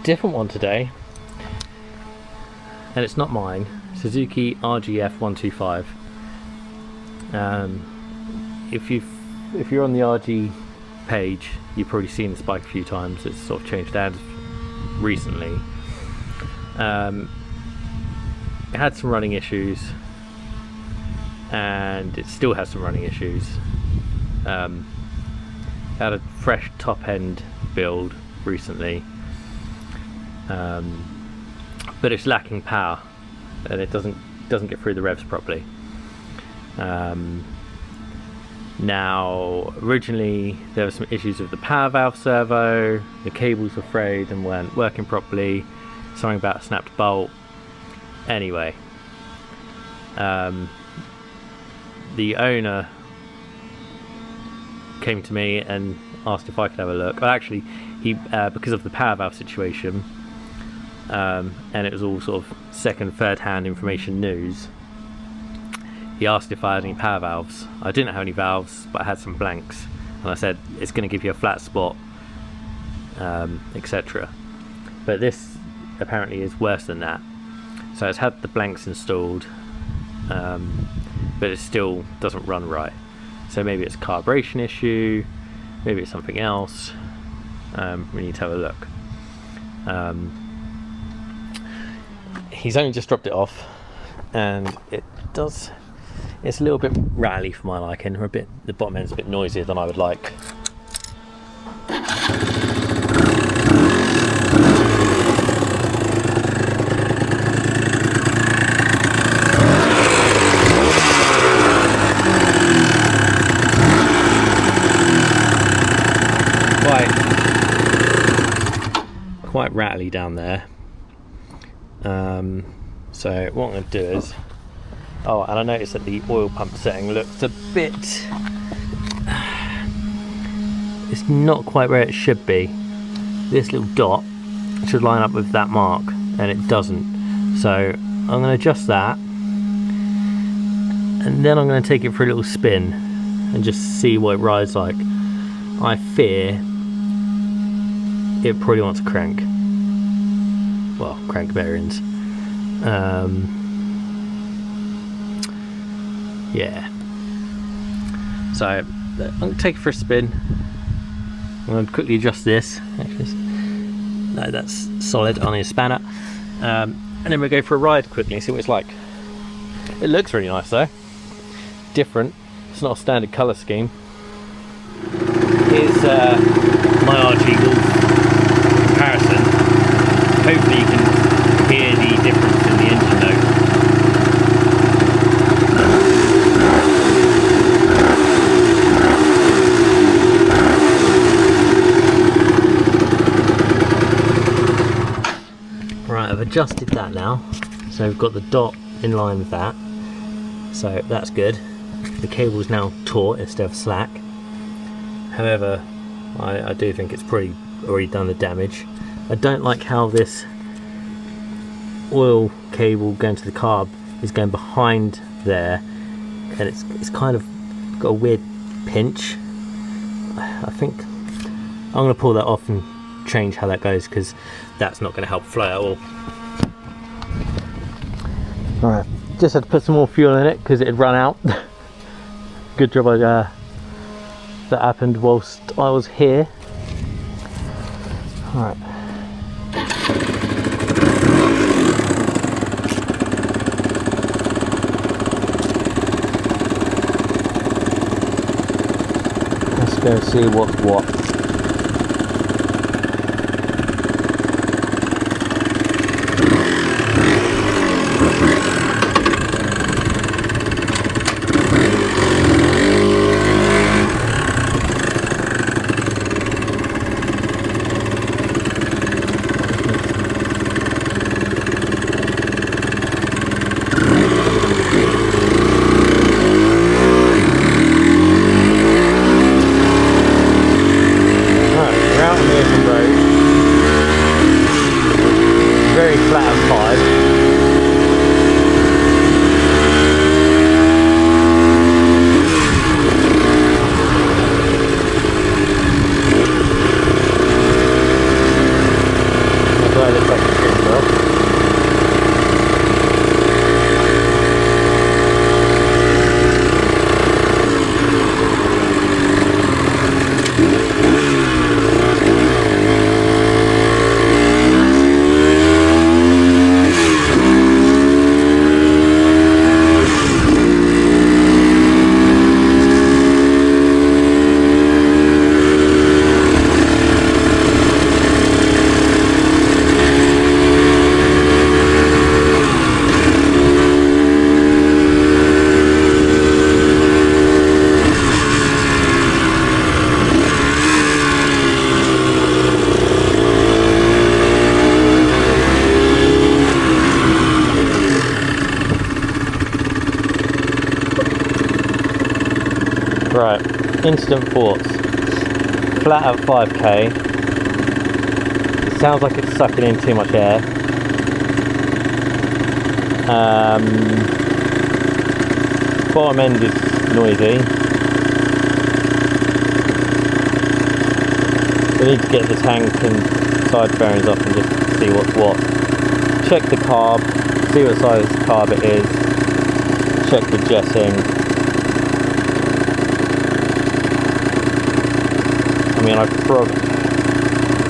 different one today, and it's not mine. Suzuki RG F125. If you're on the RG page, you've probably seen this bike a few times. It's sort of changed hands recently. It had some running issues, and it still has some running issues. Had a fresh top end build recently, but it's lacking power and it doesn't get through the revs properly. Now, originally there were some issues with the power valve servo, the cables were frayed and weren't working properly, something about a snapped bolt. Anyway, the owner came to me and asked if I could have a look. Well, actually, he because of the power valve situation, and it was all sort of second, third hand information news, he asked if I had any power valves. I didn't have any valves, but I had some blanks, and I said it's going to give you a flat spot, etc. But this apparently is worse than that. So it's had the blanks installed, but it still doesn't run right. So maybe it's a calibration issue, maybe it's something else. We need to have a look. He's only just dropped it off, and it's a little bit rattly for my liking. The bottom end's a bit noisier than I would like. Quite rattly down there. So what I'm going to do is, and I noticed that the oil pump setting looks a bit, it's not quite where it should be. This little dot should line up with that mark, and it doesn't. So I'm going to adjust that, and then I'm going to take it for a little spin and just see what it rides like. I fear it probably wants a crank. Well, crank bearings. Yeah. So I'm going to take it for a spin. I'm going to quickly adjust this. Actually, no, that's solid on his spanner. And then we'll go for a ride quickly and see what it's like. It looks really nice though. Different. It's not a standard colour scheme. Here's my RG Wolf comparison. Hopefully you can hear the difference in the engine note. Right, I've adjusted that now, so we've got the dot in line with that, so that's good. The cable is now taut instead of slack. However, I do think it's probably already done the damage. I don't like how this oil cable going to the carb is going behind there, and it's kind of got a weird pinch. I think I'm going to pull that off and change how that goes, because that's not going to help flow at all. Alright, just had to put some more fuel in it because it had run out. Good job that happened whilst I was here. Alright. Let's go see what's what. Right, instant thoughts. Flat at 5k. It sounds like it's sucking in too much air. Bottom end is noisy. We need to get the tank and side bearings off and just see what's what. Check the carb, see what size carb it is. Check the jetting. I mean,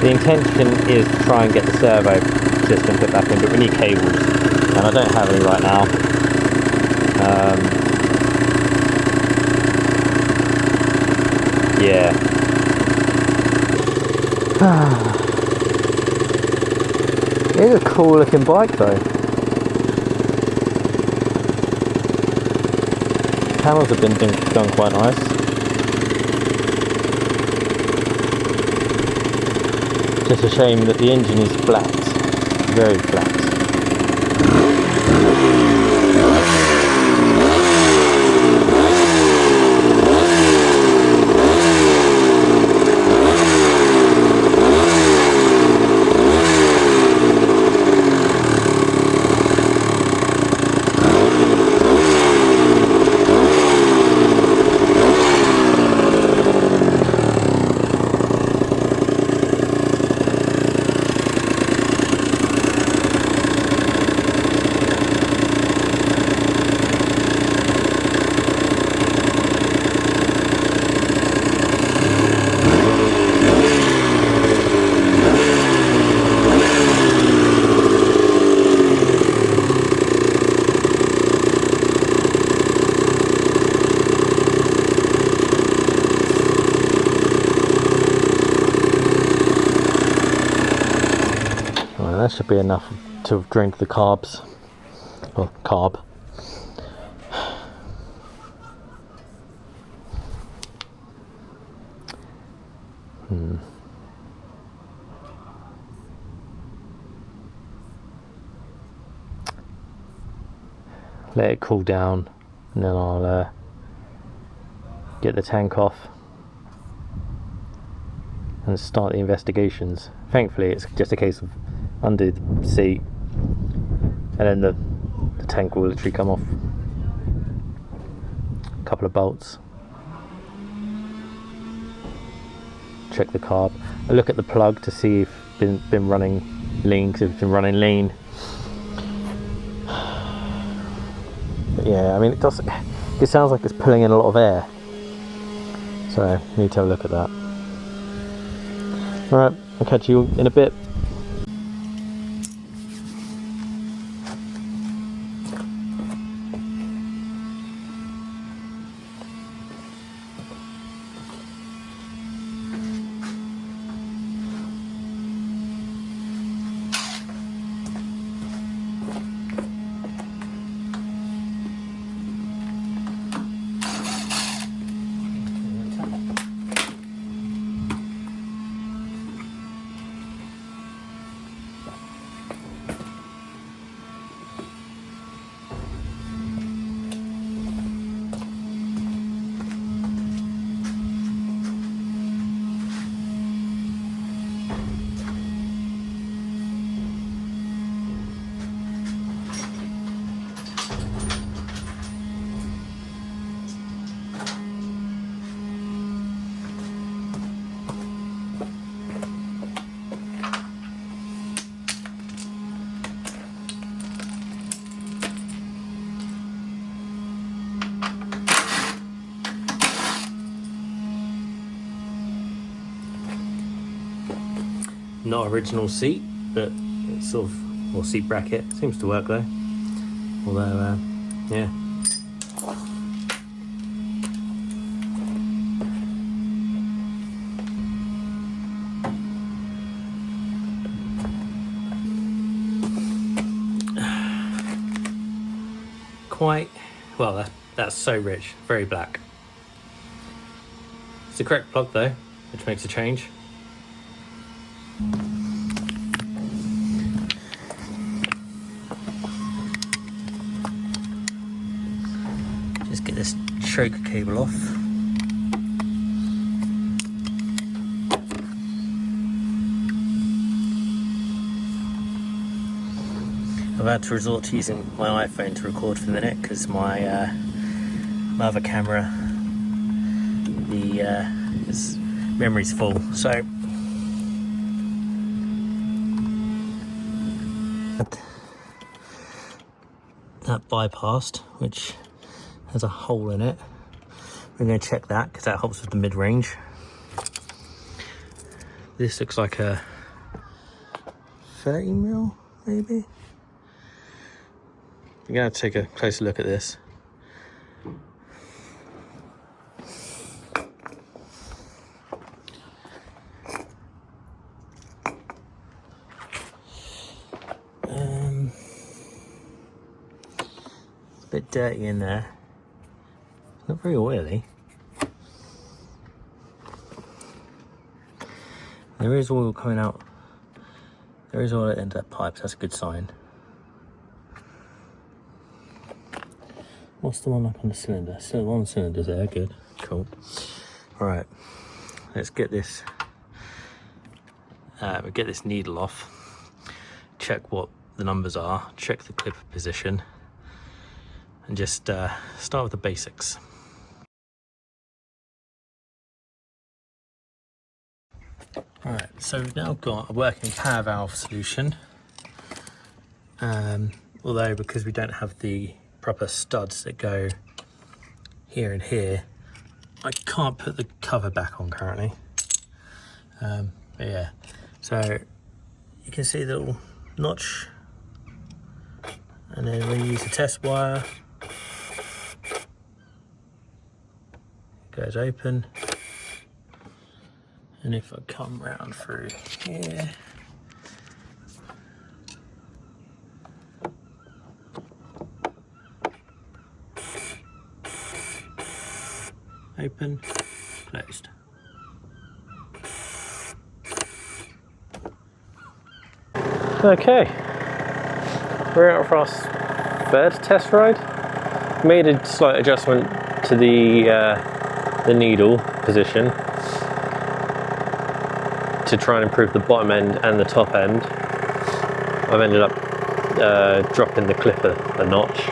the intention is to try and get the servo system put back in, but we need cables, and I don't have any right now. Yeah. It is a cool looking bike though. Panels have been done quite nice. Just a shame that the engine is flat, very flat. That should be enough to drink the carbs, or carb. Let it cool down, and then I'll get the tank off and start the investigations. Thankfully it's just a case of undo the seat and then the tank will literally come off. A couple of bolts. Check the carb. I look at the plug to see if it's been running lean, because if it's been running lean. But yeah, I mean it sounds like it's pulling in a lot of air. So I need to have a look at that. Alright, I'll catch you in a bit. Not original seat, but it's sort of, or seat bracket, seems to work though. Although, yeah. Quite, well, that's so rich, very black. It's the correct plug though, which makes a change. Just get this choker cable off. had to resort to using my iPhone to record for the minute because my other camera, its memory's full. So that bypassed, which has a hole in it. We're going to check that because that helps with the mid-range. This looks like a 30mm, maybe. We're going to take a closer look at this. It's a bit dirty in there. Not very oily. There is oil coming out. There is oil at the end of that pipe, so that's a good sign. What's the one up on the cylinder? So one cylinder's there, good, cool. Alright, let's get this needle off, check what the numbers are, check the clipper position, and just start with the basics. Alright, so we've now got a working power valve solution, although because we don't have the proper studs that go here and here, I can't put the cover back on currently. But yeah, so you can see the little notch, and then we use the test wire, it goes open. And if I come round through here, open, closed. Okay, we're out for our third test ride. Made a slight adjustment to the needle position to try and improve the bottom end and the top end. I've ended up dropping the clipper a notch.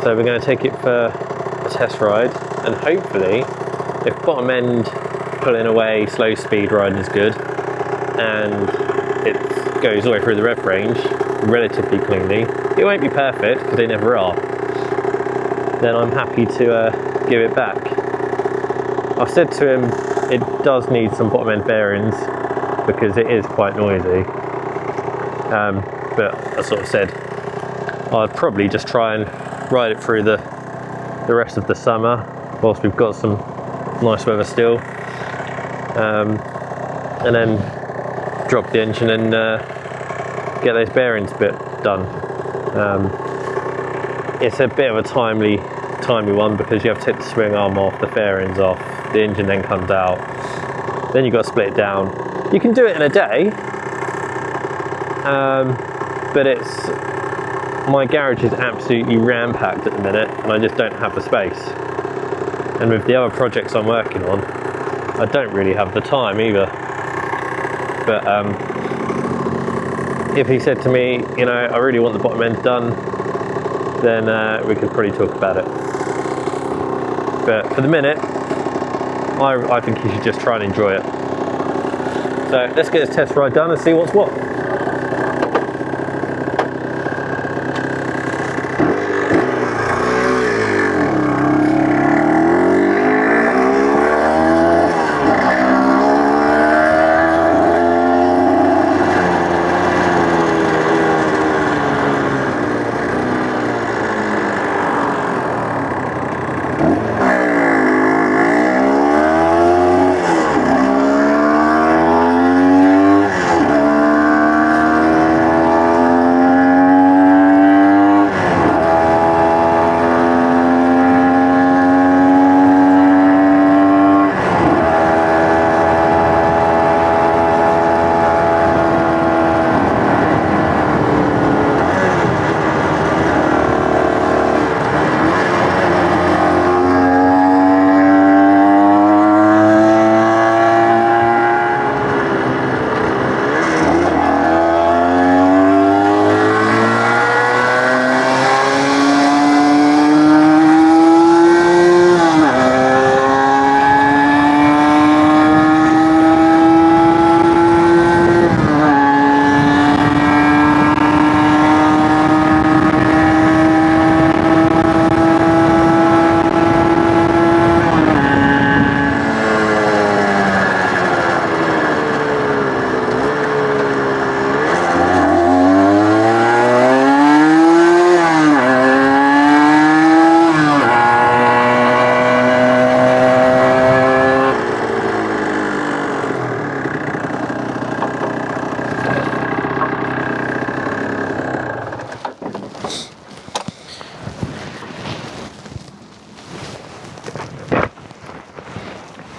So we're going to take it for a test ride, and hopefully, if bottom end pulling away slow speed riding is good, and it goes all the way through the rev range relatively cleanly, it won't be perfect because they never are, then I'm happy to give it back. I've said to him it does need some bottom end bearings because it is quite noisy, but I sort of said I'd probably just try and ride it through the rest of the summer whilst we've got some nice weather still, and then drop the engine and get those bearings bit done. It's a bit of a timely one because you have to take the swing arm off, the fairings off, the engine then comes out, then you've got to split it down. You can do it in a day, but my garage is absolutely ram-packed at the minute and I just don't have the space. And with the other projects I'm working on, I don't really have the time either. But if he said to me, you know, I really want the bottom end done, then we could probably talk about it. But for the minute, I think you should just try and enjoy it. So let's get this test ride done and see what's what.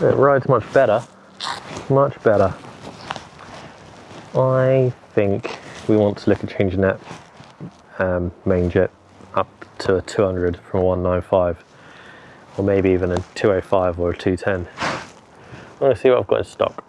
It rides much better. Much better. I think we want to look at changing that main jet up to a 200 from a 195, or maybe even a 205 or a 210. I'm going to see what I've got in stock.